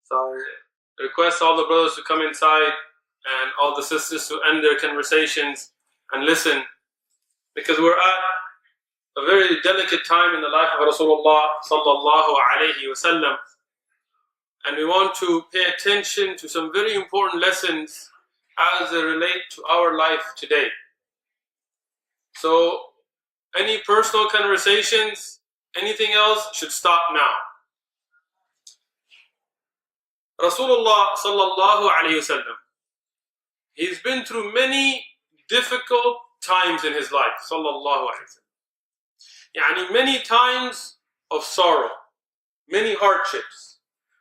So I request all the brothers to come inside and all the sisters to end their conversations and listen, because we're at a very delicate time in the life of Rasulullah sallallahu alayhi wasallam, and we want to pay attention to some very important lessons as they relate to our life today. So any personal conversations, anything else should stop now. Rasulullah sallallahu alayhi wasallam, he's been through many difficult times in his life, sallallahu alayhi wasallam. Many times of sorrow, many hardships,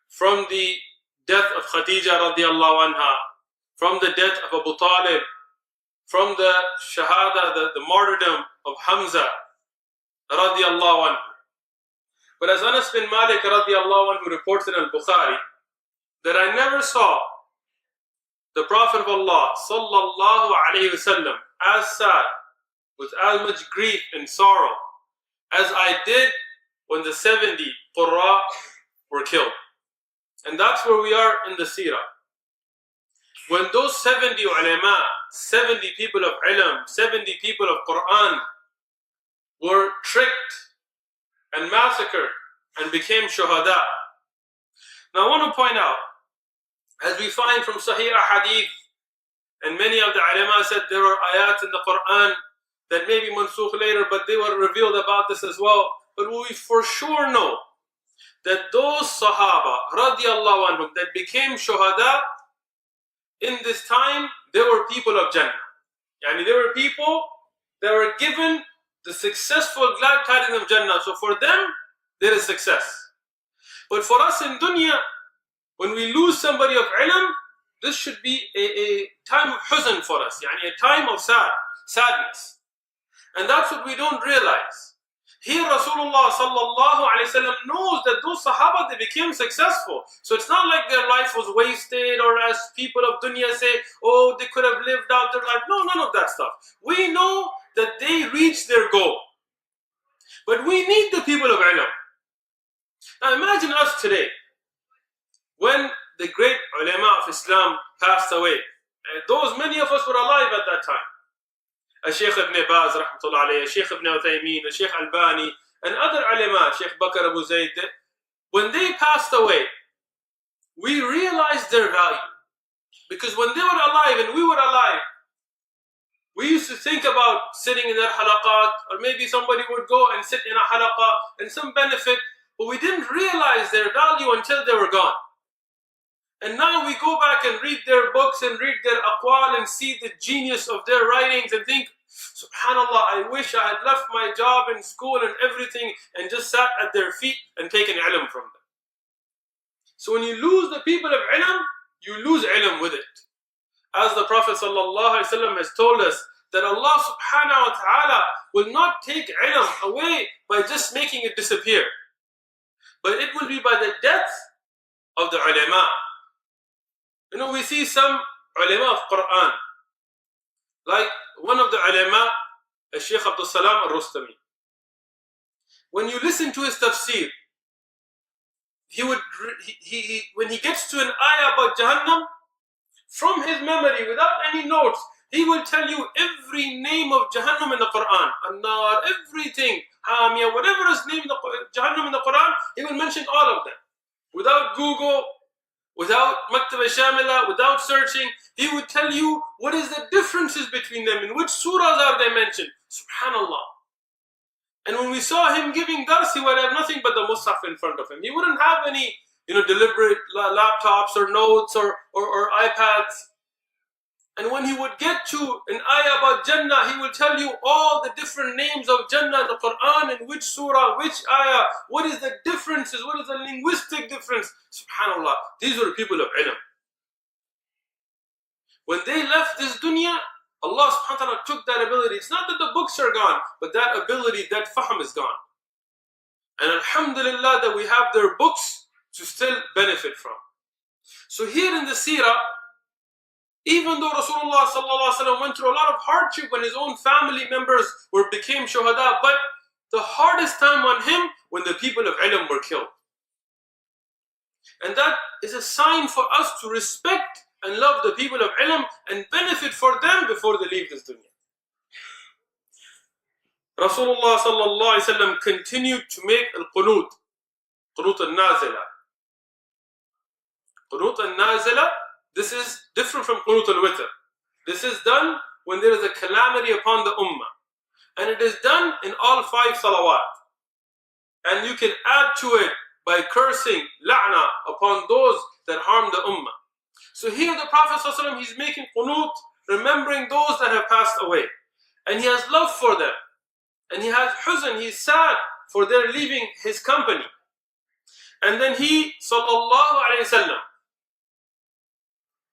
from the death of Khadija radiallahu anha, from the death of Abu Talib, from the shahada, the martyrdom of Hamza radiallahu anhu. But as Anas bin Malik radiallahu anhu reports in Al-Bukhari, that I never saw the Prophet of Allah sallallahu alayhi wasallam as sad, with as much grief and sorrow as I did when the 70 Qurra were killed. And that's where we are in the Seerat. When those 70 ulama, 70 people of ilm, 70 people of Qur'an were tricked and massacred and became shuhada. Now I want to point out, as we find from Sahih Hadith, and many of the ulama said there are ayats in the Qur'an that may be mansukh later, but they were revealed about this as well. But we for sure know that those Sahaba radiallahu anhum that became shuhada in this time, they were people of Jannah. They were people that were given the successful glad tidings of Jannah. So for them, there is success. But for us in dunya, when we lose somebody of ilm, this should be a time of huzn for us, a time of sadness. And that's what we don't realize. Here Rasulullah sallallahu alayhi wasallam knows that those Sahaba, they became successful. So it's not like their life was wasted, or as people of dunya say, oh, they could have lived out their life. No, none of that stuff. We know that they reached their goal. But we need the people of ilm. Now imagine us today, when the great ulama of Islam passed away. Many of us were alive at that time. Shaykh ibn Baz rahmatullah alayhi, Shaykh ibn 𝐒𝐭𝐻, Shaykh Albani, and other ulama, Shaykh Bakr Abu Zayd. When they passed away, we realized their value. Because when they were alive and we were alive, we used to think about sitting in their halaqat, or maybe somebody would go and sit in a halaqah and some benefit, but we didn't realize their value until they were gone. And now we go back and read their books and read their aqwal and see the genius of their writings and think, subhanallah, I wish I had left my job in school and everything and just sat at their feet and taken ilm from them. So when you lose the people of ilm, you lose ilm with it. As the Prophet sallallahu alaihi wasallam has told us, that Allah subhanahu wa ta'ala will not take ilm away by just making it disappear, but it will be by the death of the ulama. We see some ulama of Qur'an, like one of the ulama, Shaykh Abdul Salam al-Rustami. When you listen to his tafsir, when he gets to an ayah about Jahannam, from his memory, without any notes, he will tell you every name of Jahannam in the Qur'an, An-Nar, everything, Hamia, whatever is named Jahannam in the Qur'an, he will mention all of them. Without Google, without Maktaba Shamila, without searching, he would tell you what is the differences between them, in which surahs are they mentioned. Subhanallah. And when we saw him giving dars, he would have nothing but the Mus'haf in front of him. He wouldn't have any, deliberate laptops or notes or iPads. And when he would get to an ayah about Jannah, he will tell you all the different names of Jannah in the Qur'an, in which surah, which ayah, what is the differences, what is the linguistic difference. Subhanallah, these were people of ilm. When they left this dunya, Allah subhanahu wa ta'ala took that ability. It's not that the books are gone, but that ability, that fahm is gone. And alhamdulillah that we have their books to still benefit from. So here in the seerah, even though Rasulullah sallallahu alaihi wasallam went through a lot of hardship when his own family members became shuhada, but the hardest time on him when the people of ilm were killed. And that is a sign for us to respect and love the people of ilm and benefit for them before they leave this dunya. Rasulullah sallallahu alayhi wa sallam continued to make al-qunut, qunut al-nazila. Qunut al-nazila, this is different from qunut al-witr. This is done when there is a calamity upon the ummah. And it is done in all 5 salawat. And you can add to it by cursing la'na upon those that harm the ummah. So here the Prophet ﷺ, he's making qunut, remembering those that have passed away. And he has love for them. And he has huzn, he's sad for their leaving his company. And then he, sallallahu alayhi wasallam,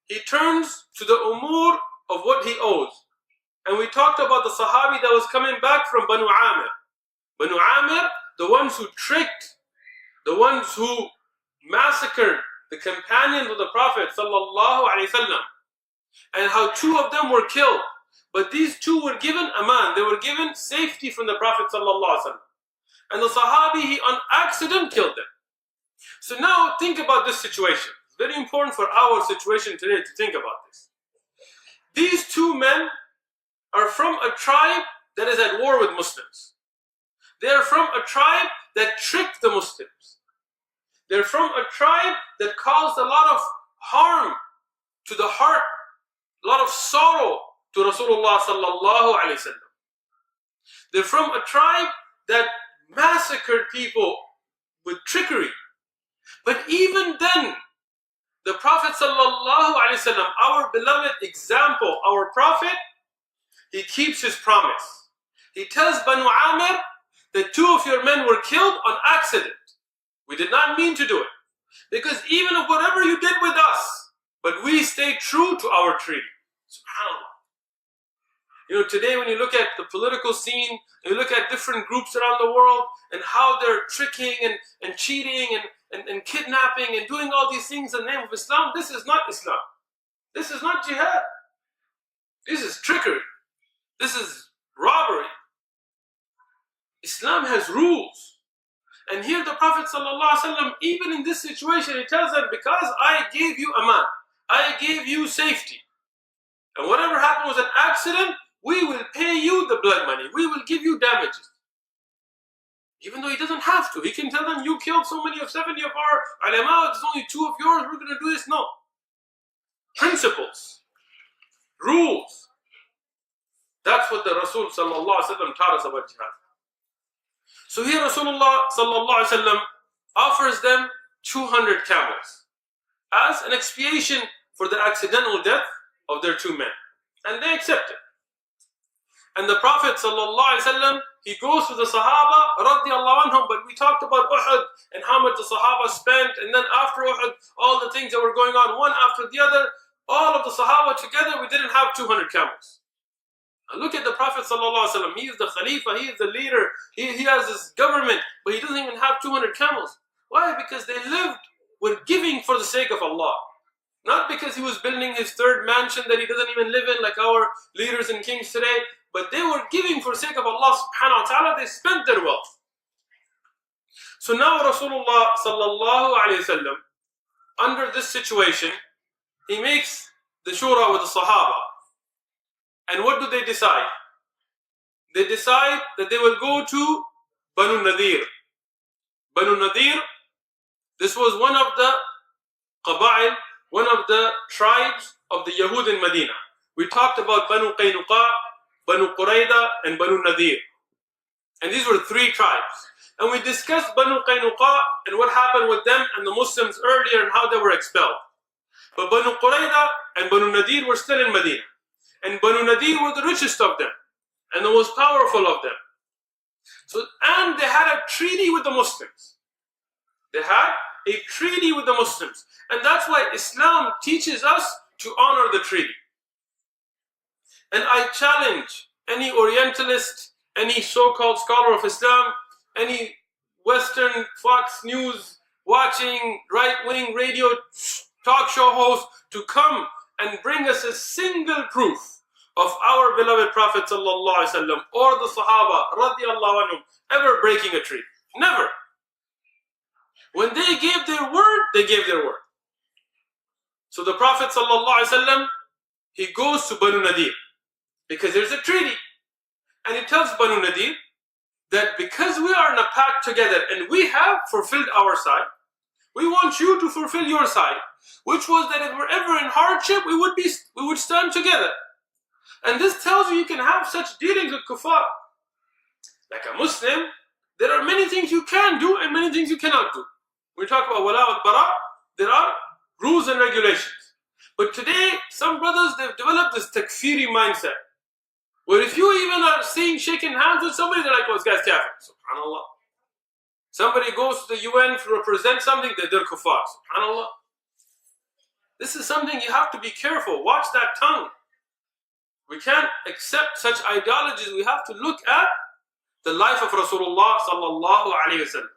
he turns to the umur of what he owes. And we talked about the Sahabi that was coming back from Banu Amir. Banu Amir, the ones who tricked, the ones who massacred the companions of the Prophet sallallahu alaihi wasallam, and how 2 of them were killed. But these 2 were given aman, they were given safety from the Prophet sallallahu alaihi wasallam. And the Sahabi, he on accident killed them. So now think about this situation. It's very important for our situation today to think about this. These 2 men are from a tribe that is at war with Muslims. They are from a tribe that tricked the Muslims. They're from a tribe that caused a lot of harm to the heart, a lot of sorrow to Rasulullah sallallahu alaihi wasallam. They're from a tribe that massacred people with trickery. But even then, the Prophet sallallahu alaihi wasallam, our beloved example, our Prophet, he keeps his promise. He tells Banu Amir that 2 of your men were killed on accident. We did not mean to do it. Because even of whatever you did with us, but we stayed true to our treaty. SubhanAllah. You know, today when you look at the political scene, and you look at different groups around the world, and how they're tricking and cheating and kidnapping and doing all these things in the name of Islam, this is not Islam. This is not jihad. This is trickery. This is robbery. Islam has rules. And here the Prophet ﷺ, even in this situation, he tells them, because I gave you aman, I gave you safety, and whatever happened was an accident, we will pay you the blood money, we will give you damages. Even though he doesn't have to. He can tell them, you killed so many of 70 of our ulama, there's only 2 of yours, we're going to do this. No. Principles. Rules. That's what the Rasul ﷺ taught us about jihad. So here Rasulullah ﷺ offers them 200 camels as an expiation for the accidental death of their 2 men. And they accept it. And the Prophet ﷺ, he goes to the Sahaba radiallahu anhum, but we talked about Uhud and how much the Sahaba spent, and then after Uhud, all the things that were going on, one after the other, all of the Sahaba together, we didn't have 200 camels. And look at the Prophet ﷺ, he is the Khalifa, he is the leader, he has this government, but he doesn't even have 200 camels. Why? Because they lived with giving for the sake of Allah. Not because he was building his 3rd mansion that he doesn't even live in like our leaders and kings today, but they were giving for the sake of Allah subhanahu wa ta'ala, they spent their wealth. So now Rasulullah sallallahu alayhi wasallam, under this situation, he makes the shura with the Sahaba. And what do they decide? They decide that they will go to Banu Nadir. Banu Nadir, this was one of the Qaba'il, one of the tribes of the Yahud in Medina. We talked about Banu Qaynuqa, Banu Qurayda, and Banu Nadir. And these were 3 tribes. And we discussed Banu Qaynuqa and what happened with them and the Muslims earlier and how they were expelled. But Banu Qurayda and Banu Nadir were still in Medina. And Banu Nadir were the richest of them and the most powerful of them. So, and they had a treaty with the Muslims. They had a treaty with the Muslims. And that's why Islam teaches us to honor the treaty. And I challenge any Orientalist, any so-called scholar of Islam, any Western Fox News watching right-wing radio talk show host to come and bring us a single proof of our beloved Prophet sallallahu alaihi wasallam or the Sahaba radiallahu anhum ever breaking a treaty. Never. When they gave their word, they gave their word. So the Prophet ﷺ, he goes to Banu Nadir because there's a treaty. And he tells Banu Nadir that because we are in a pact together and we have fulfilled our side, we want you to fulfill your side, which was that if we're ever in hardship, we would stand together. And this tells you can have such dealings with kuffar. Like a Muslim, there are many things you can do and many things you cannot do. When we talk about wala wal bara, there are rules and regulations. But today, some brothers, they've developed this takfiri mindset, where if you even are seeing shaking hands with somebody, they're like, oh, this guy's kafir. Subhanallah. Somebody goes to the UN to represent something, they're kuffar. Subhanallah. This is something you have to be careful. Watch that tongue. We can't accept such ideologies. We have to look at the life of Rasulullah sallallahu alayhi wa sallam.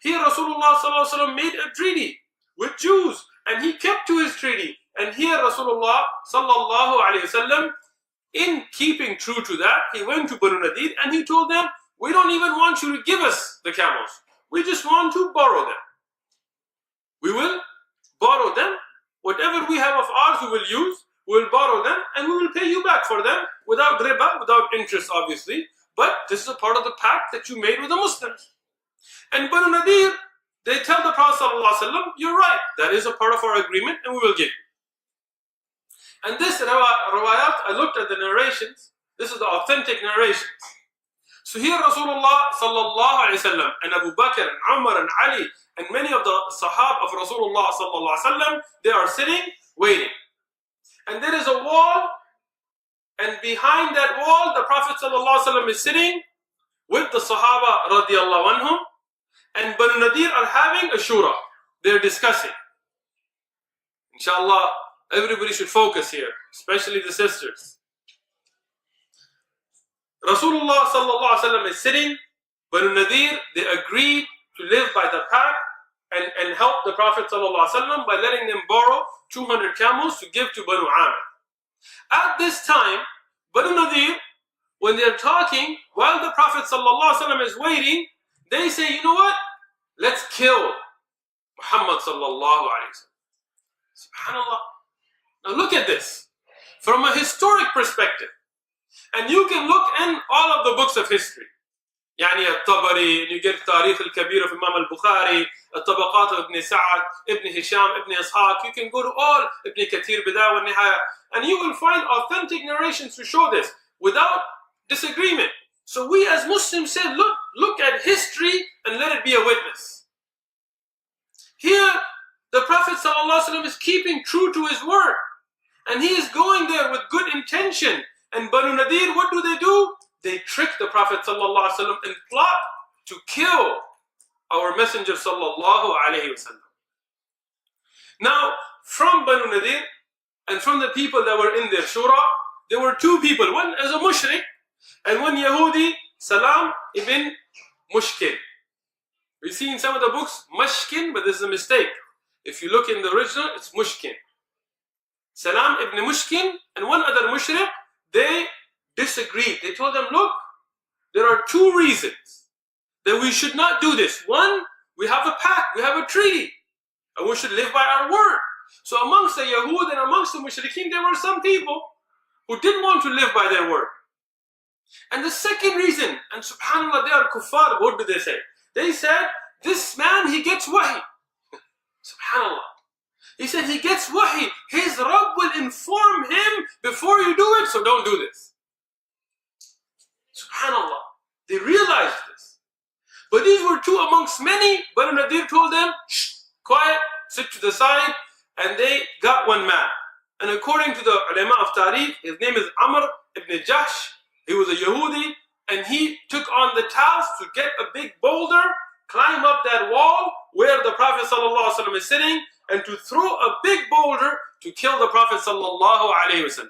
Here Rasulullah sallallahu alayhi wa sallam made a treaty with Jews and he kept to his treaty. And here Rasulullah sallallahu alayhi wa sallam, in keeping true to that, he went to Banu Nadir and he told them, we don't even want you to give us the camels. We just want to borrow them. We will borrow them. Whatever we have of ours, we will use. We will borrow them and we will pay you back for them without riba, without interest obviously. But this is a part of the pact that you made with the Muslims. And Banu Nadir, they tell the Prophet ﷺ, you're right, that is a part of our agreement and we will give you. And this rawayat, I looked at the narrations, this is the authentic narrations. So here Rasulullah sallallahu alayhi wasallam and Abu Bakr and Umar and Ali and many of the sahab of Rasulullah sallallahu alayhi wasallam, they are sitting, waiting. And there is a wall, and behind that wall, the Prophet ﷺ is sitting with the Sahaba radiallahu anhum, and Banu Nadir are having a shura. They're discussing. Inshallah, everybody should focus here, especially the sisters. Rasulullah ﷺ is sitting, Banu Nadir, they agreed to live by the pact and help the Prophet ﷺ by letting them borrow 200 camels to give to Banu Amir. At this time, Banu Nadir, when they're talking, while the Prophet ﷺ is waiting, they say, you know what? Let's kill Muhammad sallallahu alayhi wa sallam. Subhanallah. Now look at this. From a historic perspective, and you can look in all of the books of history. يعني الطبري, and you get تاريخ الكبير of Imam al-Bukhari, الطبقات of Ibn Sa'ad, Ibn Hisham, Ibn Ishaq. You can go to all Ibn Kathir, Bidaya wa Nihaya, and you will find authentic narrations to show this without disagreement. So we as Muslims said, look at history and let it be a witness. Here, the Prophet ﷺ is keeping true to his word, and he is going there with good intention. And Banu Nadir, what do? They trick the Prophet ﷺ and plot to kill our Messenger sallallahu alayhi wa sallam. Now, from Banu Nadir and from the people that were in their shura, there were two people. One is a mushrik and one Yahudi, Salam ibn Mushkin. We see in some of the books Mushkin, but this is a mistake. If you look in the original, it's Mushkin. Salam ibn Mushkin and one other mushrik, they disagreed. They told them, look, there are two reasons that we should not do this. One, we have a pact, we have a treaty, and we should live by our word. So amongst the Yahud and amongst the Mushrikeen, there were some people who didn't want to live by their word. And the second reason, and subhanAllah, they are kuffar, what do they say? They said, this man, he gets wahi. Subhanallah. He said he gets wahi. His Rabb will inform him before you do it, so don't do this. Subhanallah. They realized this. But these were two amongst many. Banu Nadir told them, shh, quiet, sit to the side, and they got one man. And according to the ulama of Tariq, his name is Amr ibn Jahsh. He was a Yahudi, and he took on the task to get a big boulder, climb up that wall where the Prophet ﷺ is sitting, and to throw a big boulder to kill the Prophet ﷺ.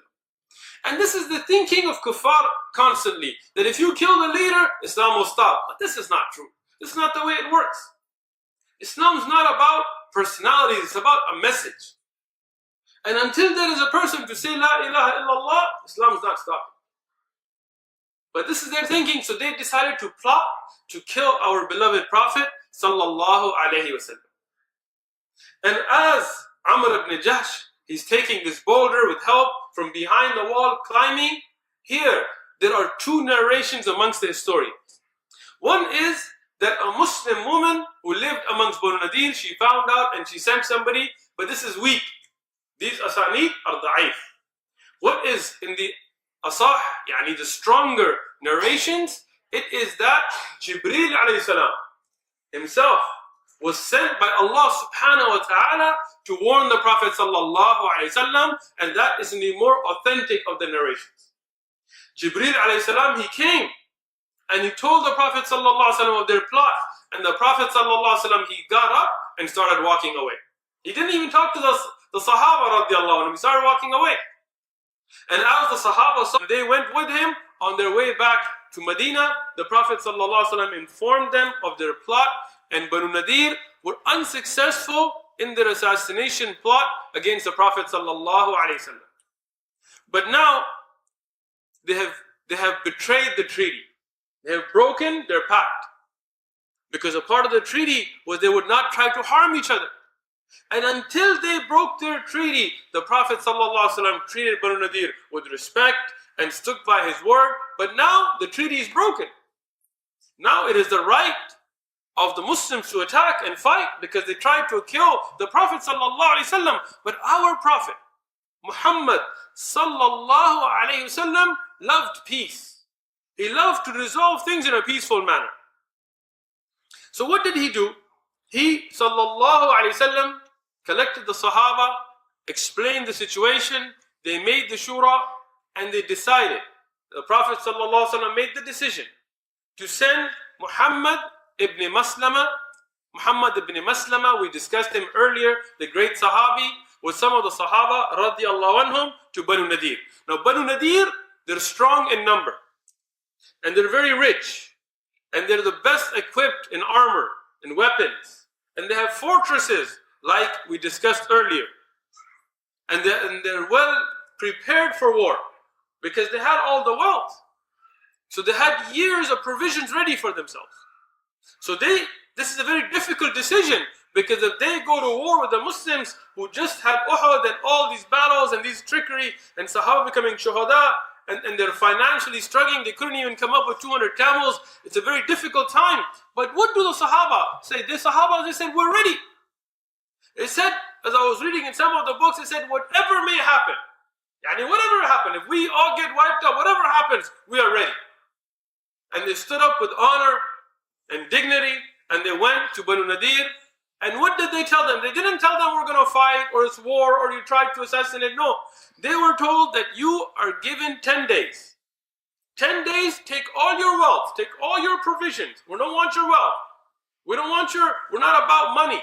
And this is the thinking of kuffar constantly, that if you kill the leader, Islam will stop. But this is not true. This is not the way it works. Islam is not about personalities, it's about a message. And until there is a person to say La ilaha illallah, Islam is not stopping. But this is their thinking, so they decided to plot to kill our beloved Prophet sallallahu alaihi wasallam. And as Amr ibn Jahsh, he's taking this boulder with help from behind the wall, climbing. Here, there are two narrations amongst the historians. One is that a Muslim woman who lived amongst Banu Nadir, she found out and she sent somebody, but this is weak. These asanid are da'if. What is in the asah, yani the stronger narrations, it is that Jibreel alayhi salam himself was sent by Allah subhanahu wa ta'ala to warn the Prophet sallallahu alayhi wasallam, and that is in the more authentic of the narrations. Jibreel alayhi salam, he came and he told the Prophet sallallahu alayhi wasallam of their plot, and the Prophet sallallahu alayhi wasallam, he got up and started walking away. He didn't even talk to the Sahaba radiallahu anhum, he started walking away. And as the Sahaba saw, they went with him on their way back to Medina. The Prophet ﷺ informed them of their plot, and Banu Nadir were unsuccessful in their assassination plot against the Prophet ﷺ. But now they have betrayed the treaty. They have broken their pact. Because a part of the treaty was they would not try to harm each other. And until they broke their treaty, the Prophet ﷺ treated Banu Nadir with respect and stuck by his word. But now the treaty is broken. Now it is the right of the Muslims to attack and fight because they tried to kill the Prophet ﷺ. But our Prophet Muhammad ﷺ loved peace. He loved to resolve things in a peaceful manner. So what did he do? He ﷺ collected the Sahaba, explained the situation, they made the shura, and they decided. The Prophet ﷺ made the decision to send Muhammad ibn Maslama. Muhammad ibn Maslama, we discussed him earlier, the great Sahabi, with some of the Sahaba radiallahu anhum to Banu Nadir. Now Banu Nadir, they're strong in number, and they're very rich, and they're the best equipped in armor and weapons, and they have fortresses like we discussed earlier, and they're well prepared for war because they had all the wealth. So they had years of provisions ready for themselves. So this is a very difficult decision, because if they go to war with the Muslims who just had Uhud and all these battles and these trickery and Sahaba becoming shuhada, and they're financially struggling, they couldn't even come up with 200 camels, it's a very difficult time. But what do the Sahaba say? The Sahaba, they said, we're ready. It said, as I was reading in some of the books, it said, whatever may happen, yani whatever happen, if we all get wiped out, whatever happens, we are ready. And they stood up with honor and dignity, and they went to Banu Nadir. And what did they tell them? They didn't tell them we're going to fight, or it's war, or you tried to assassinate. No, they were told that you are given 10 days. 10 days, take all your wealth, take all your provisions. We don't want your wealth. We're not about money.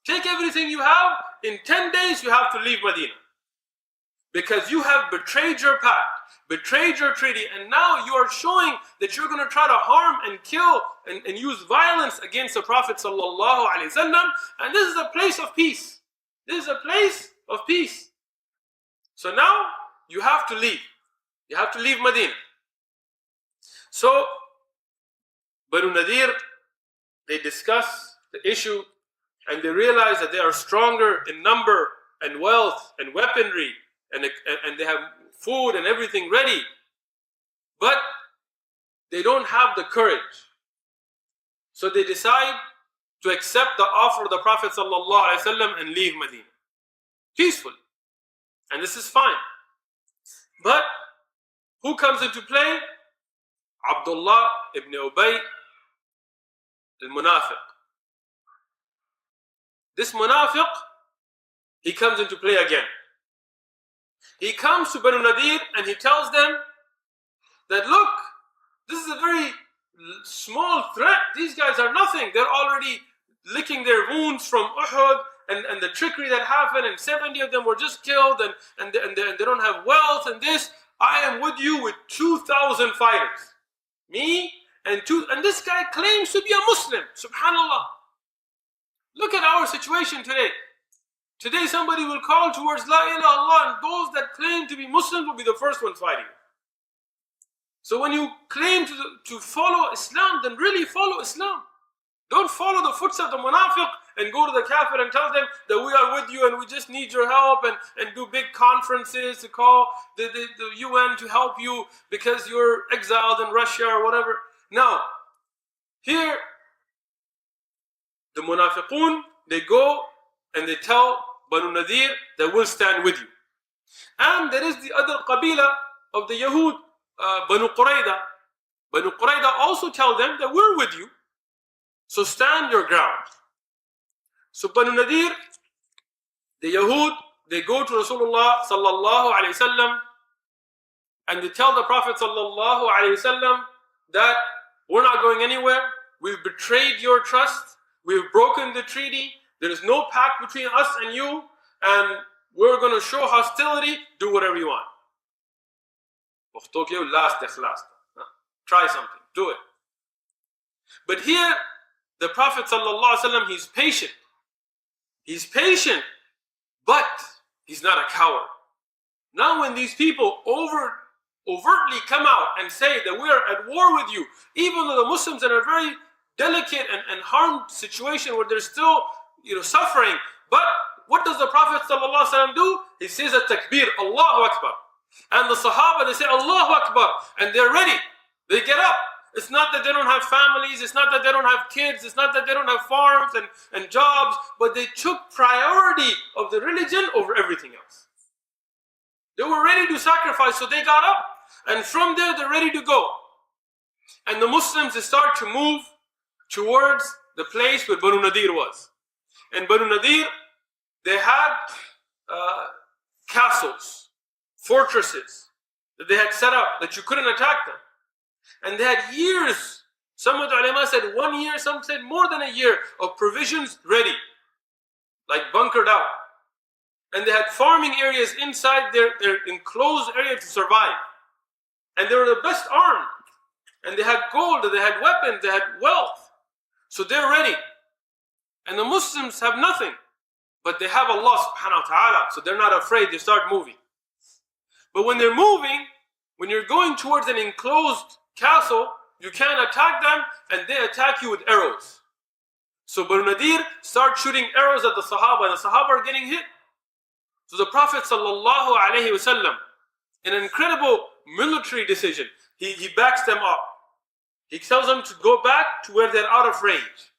Take everything you have. In 10 days, you have to leave Medina. Because you have betrayed your pact, betrayed your treaty, and now you are showing that you're going to try to harm and kill and use violence against the Prophet sallallahu alaihi wasallam. And this is a place of peace. This is a place of peace. So now you have to leave. You have to leave Medina. So Banu Nadir, they discuss the issue, and they realize that they are stronger in number and wealth and weaponry, and they have food and everything ready, but they don't have the courage. So they decide to accept the offer of the Prophet ﷺ and leave Medina peacefully. And this is fine. But who comes into play? Abdullah ibn Ubay al-Munafiq. This Munafiq, he comes into play again. He comes to Banu Nadir and he tells them that, look, this is a very small threat. These guys are nothing. They're already licking their wounds from Uhud and the trickery that happened, and 70 of them were just killed, and they don't have wealth and this. I am with you with 2,000 fighters. Me and this guy claims to be a Muslim. Subhanallah. Look at our situation today. Today somebody will call towards La ilaha illallah, and those that claim to be Muslims will be the first ones fighting. So when you claim to follow Islam, then really follow Islam. Don't follow the footsteps of the Munafiq and go to the kafir and tell them that we are with you and we just need your help, and do big conferences to call the UN to help you because you're exiled in Russia or whatever. Now, here, the munafiqun, they go and they tell Banu Nadir that we'll stand with you. And there is the other qabila of the Yahud, Banu Qurayda. Banu Qurayda also tell them that we're with you, so stand your ground. So Banu Nadir, the Yahud, they go to Rasulullah sallallahu alayhi wasallam and they tell the Prophet sallallahu alayhi wasallam that we're not going anywhere, we've betrayed your trust, we've broken the treaty, there is no pact between us and you, and we're going to show hostility, do whatever you want. Try something, do it. But here, the Prophet ﷺ, he's patient. He's patient, but he's not a coward. Now when these people overtly come out and say that we are at war with you, even though the Muslims are in a very delicate and harmed situation where they're still suffering, but what does the Prophet ﷺ do? He says a takbir, Allahu Akbar. And the Sahaba, they say Allahu Akbar, and they're ready. They get up. It's not that they don't have families, it's not that they don't have kids, it's not that they don't have farms and jobs, but they took priority of the religion over everything else. They were ready to sacrifice, so they got up, and from there they're ready to go. And the Muslims, they start to move towards the place where Banu Nadir was. And Banu Nadir, they had castles, fortresses that they had set up that you couldn't attack them. And they had years, some of the ulama said 1 year, some said more than a year of provisions ready, like bunkered out. And they had farming areas inside their enclosed area to survive. And they were the best armed. And they had gold, they had weapons, they had wealth. So they're ready. And the Muslims have nothing. But they have Allah subhanahu wa ta'ala, so they're not afraid, they start moving. But when they're moving, when you're going towards an enclosed castle, you can't attack them, and they attack you with arrows. So Banu Nadir start shooting arrows at the Sahaba, and the Sahaba are getting hit. So the Prophet sallallahu alayhi wasallam, in an incredible military decision, he backs them up. He tells them to go back to where they're out of range.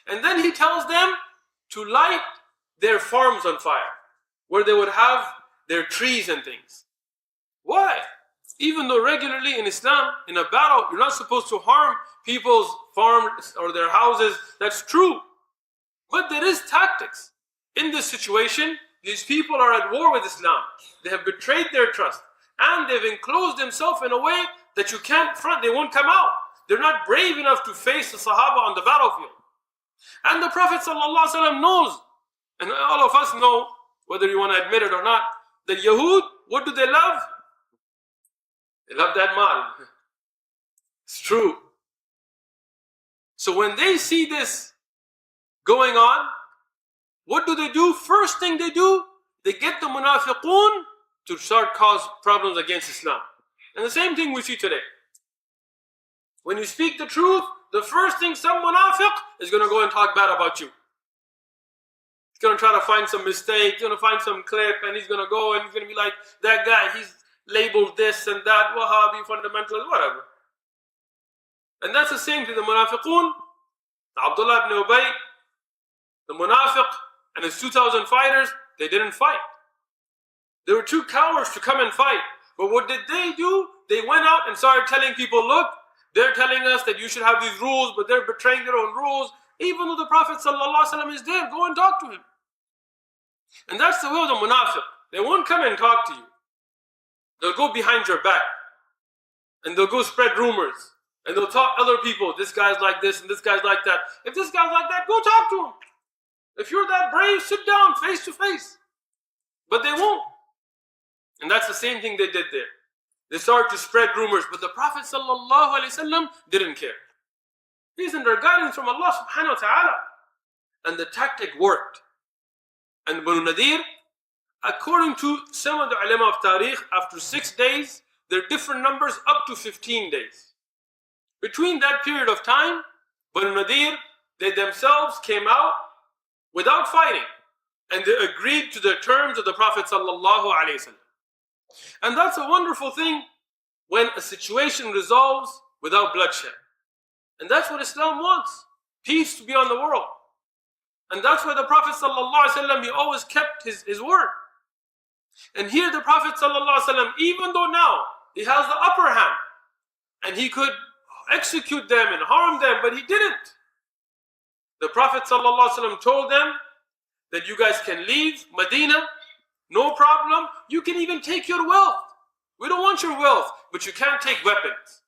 And then he tells them to light their farms on fire, where they would have their trees and things. Why? Even though regularly in Islam, in a battle, you're not supposed to harm people's farms or their houses, that's true. But there is tactics. In this situation, these people are at war with Islam. They have betrayed their trust, and they've enclosed themselves in a way that you can't front, they won't come out. They're not brave enough to face the Sahaba on the battlefield. And the Prophet ﷺ knows, and all of us know, whether you want to admit it or not, that Yahud, what do they love? They love that mal. It's true. So when they see this going on, what do? First thing they do, they get the munafiqun to start cause problems against Islam. And the same thing we see today. When you speak the truth, the first thing some munafiq is going to go and talk bad about you. He's going to try to find some mistake, he's going to find some clip, and he's going to go and he's going to be like, that guy, he's labeled this and that, Wahhabi, fundamentalist, whatever. And that's the same thing, the munafiqun, Abdullah ibn Ubay, the munafiq, and his 2,000 fighters, they didn't fight. They were too cowards to come and fight. But what did they do? They went out and started telling people, look, they're telling us that you should have these rules, but they're betraying their own rules. Even though the Prophet ﷺ is there, go and talk to him. And that's the way of the munafiq. They won't come and talk to you. They'll go behind your back. And they'll go spread rumors. And they'll talk other people, this guy's like this and this guy's like that. If this guy's like that, go talk to him. If you're that brave, sit down face to face. But they won't. And that's the same thing they did there. They started to spread rumors, but the Prophet ﷺ didn't care. He's under guidance from Allah subhanahu wa ta'ala. And the tactic worked. And Banu Nadir, according to some of the ulama of Tariq, after 6 days, there are different numbers up to 15 days. Between that period of time, Banu Nadir, they themselves came out without fighting. And they agreed to the terms of the Prophet sallallahu alaihi wasallam. And that's a wonderful thing when a situation resolves without bloodshed. And that's what Islam wants, peace to be on the world. And that's why the Prophet sallallahu alaihi wasallam, he always kept his word. And here the Prophet sallallahu alaihi wasallam, even though now he has the upper hand and he could execute them and harm them, but he didn't. The Prophet sallallahu alaihi wasallam told them that you guys can leave Medina, no problem. You can even take your wealth. We don't want your wealth, but you can't take weapons.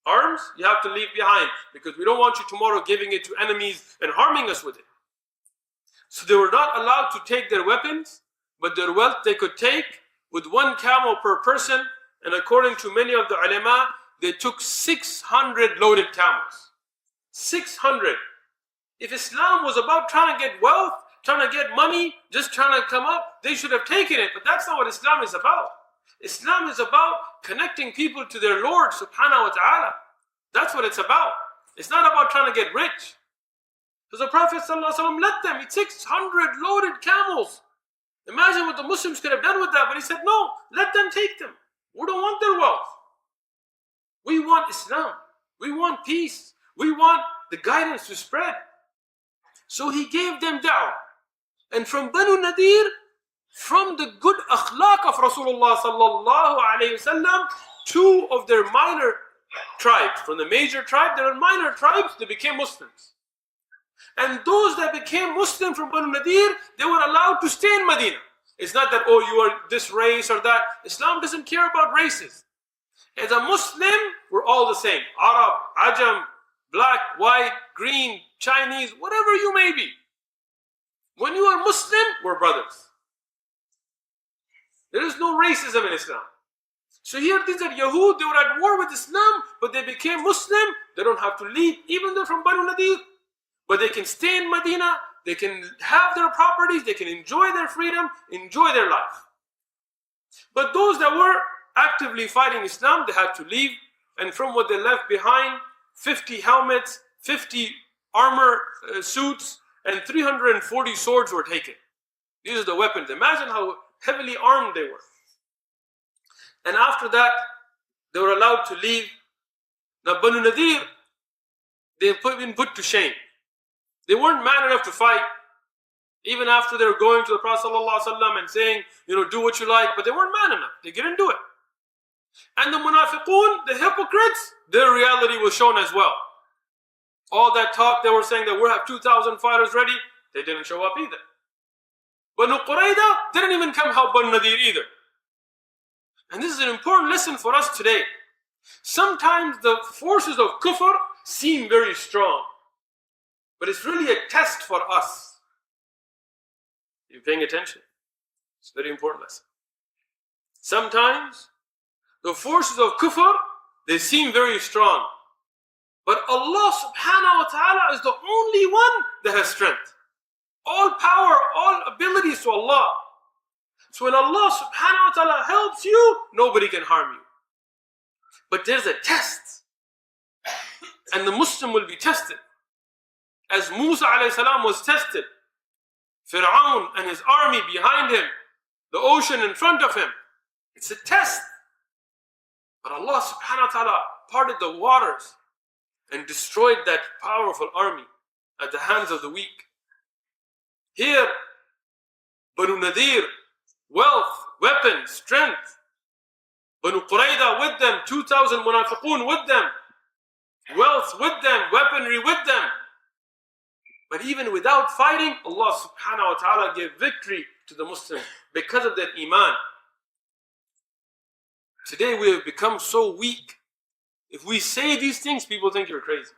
Arms, you have to leave behind, because we don't want you tomorrow giving it to enemies and harming us with it. So they were not allowed to take their weapons, but their wealth they could take with 1 camel per person. And according to many of the ulama, they took 600 loaded camels. 600. If Islam was about trying to get wealth, trying to get money, just trying to come up, they should have taken it. But that's not what Islam is about. Islam is about connecting people to their Lord subhanahu wa ta'ala. That's what it's about. It's not about trying to get rich. Because the Prophet sallallahu alaihi wasallam let them. It's 600 loaded camels. Imagine what the Muslims could have done with that. But he said, no, let them take them. We don't want their wealth. We want Islam. We want peace. We want the guidance to spread. So he gave them da'wah. And from Banu Nadir, from the good akhlaq of Rasulullah sallallahu alayhi wasallam, 2 of their minor tribes, from the major tribe, there are minor tribes, they became Muslims. And those that became Muslim from Banu Nadir, they were allowed to stay in Medina. It's not that, oh, you are this race or that. Islam doesn't care about races. As a Muslim, we're all the same. Arab, Ajam, black, white, green, Chinese, whatever you may be. When you are Muslim, we're brothers. There is no racism in Islam. So here these are Yahud, they were at war with Islam, but they became Muslim. They don't have to leave, even though from Banu Nadir. But they can stay in Medina, they can have their properties, they can enjoy their freedom, enjoy their life. But those that were actively fighting Islam, they had to leave. And from what they left behind, 50 helmets, 50 armor suits, and 340 swords were taken. These are the weapons. Imagine how heavily armed they were. And after that, they were allowed to leave. Now Banu Nadir, they've been put to shame. They weren't man enough to fight. Even after they were going to the Prophet ﷺ and saying, do what you like, but they weren't man enough. They didn't do it. And the munafiqun, the hypocrites, their reality was shown as well. All that talk, they were saying that we have 2,000 fighters ready, they didn't show up either. Banu Qurayda didn't even come help Banu Nadir either. And this is an important lesson for us today. Sometimes the forces of kufr seem very strong, but it's really a test for us. You're paying attention? It's a very important lesson. Sometimes the forces of kufr, they seem very strong. But Allah subhanahu wa ta'ala is the only one that has strength. All power, all abilities to Allah. So when Allah subhanahu wa ta'ala helps you, nobody can harm you. But there's a test. And the Muslim will be tested. As Musa alayhi salam was tested. Fir'aun and his army behind him. The ocean in front of him. It's a test. But Allah subhanahu wa ta'ala parted the waters and destroyed that powerful army at the hands of the weak. Here, Banu Nadir, wealth, weapons, strength. Banu Qurayda with them, 2,000 munafiqun with them. Wealth with them, weaponry with them. But even without fighting, Allah subhanahu wa ta'ala gave victory to the Muslims because of their iman. Today we have become so weak. If we say these things, people think you're crazy.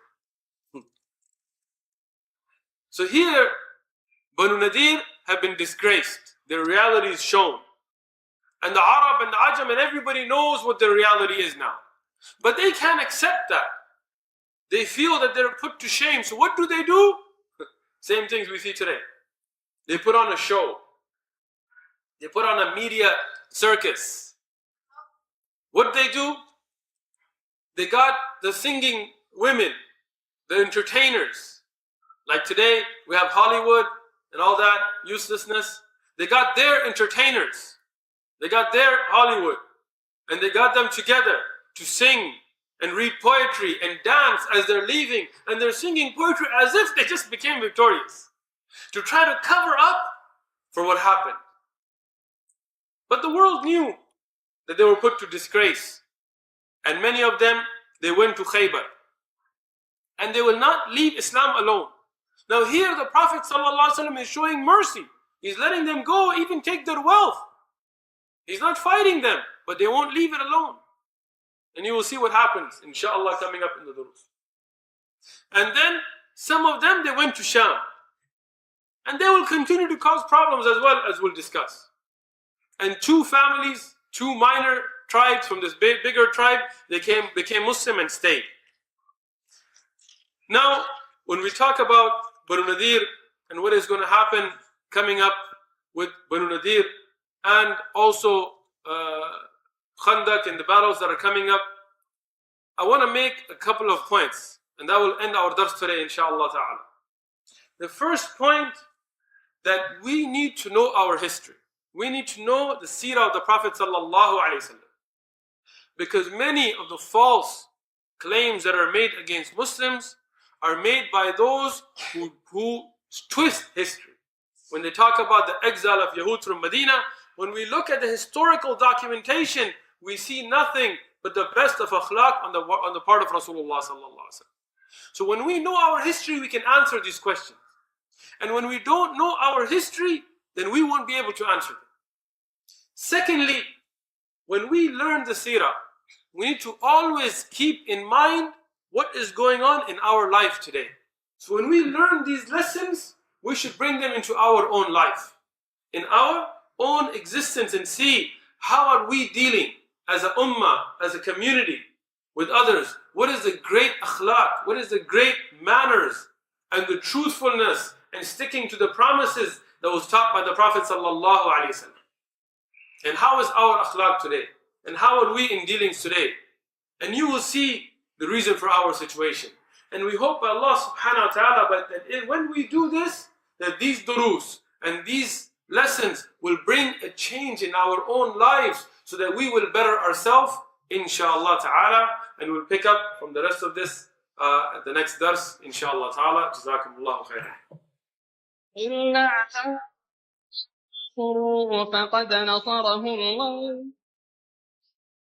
So here, Banu Nadir have been disgraced. Their reality is shown. And the Arab and the Ajam and everybody knows what their reality is now. But they can't accept that. They feel that they're put to shame. So what do? Same things we see today. They put on a show. They put on a media circus. What do? They got the singing women, the entertainers. Like today, we have Hollywood and all that uselessness. They got their entertainers, they got their Hollywood, and they got them together to sing and read poetry and dance as they're leaving, and they're singing poetry as if they just became victorious, to try to cover up for what happened. But the world knew that they were put to disgrace, and many of them, they went to Khaybar, and they will not leave Islam alone. Now here the Prophet ﷺ is showing mercy. He's letting them go, even take their wealth. He's not fighting them, but they won't leave it alone. And you will see what happens, inshallah, coming up in the durus. And then some of them, they went to Sham, and they will continue to cause problems as well, as we'll discuss. And two families, two minor tribes from this bigger tribe, they became Muslim and stayed. Now, when we talk about Banu Nadir and what is going to happen coming up with Banu Nadir, and also Khandak and the battles that are coming up, I want to make a couple of points, and that will end our dars today, inshallah ta'ala. The first point, that we need to know our history. We need to know the seerah of the Prophet sallallahu alaihi wasallam, because many of the false claims that are made against Muslims are made by those who twist history. When they talk about the exile of Yahud from Medina, when we look at the historical documentation, we see nothing but the best of akhlaq on the part of Rasulullah sallallahu alaihi wasallam. So when we know our history, we can answer these questions. And when we don't know our history, then we won't be able to answer them. Secondly, when we learn the seerah, we need to always keep in mind what is going on in our life today. So when we learn these lessons, we should bring them into our own life, in our own existence, and see how are we dealing as a ummah, as a community, with others. What is the great akhlaq, what is the great manners and the truthfulness and sticking to the promises that was taught by the Prophet sallallahu alaihi wasallam. And how is our akhlaq today? And how are we in dealings today? And you will see the reason for our situation. And we hope by Allah subhanahu wa ta'ala that when we do this, that these durus and these lessons will bring a change in our own lives, so that we will better ourselves, inshallah ta'ala. And we'll pick up from the rest of this at the next dars, inshallah ta'ala. Jazakumullahu khairan. إلا فقد نصره الله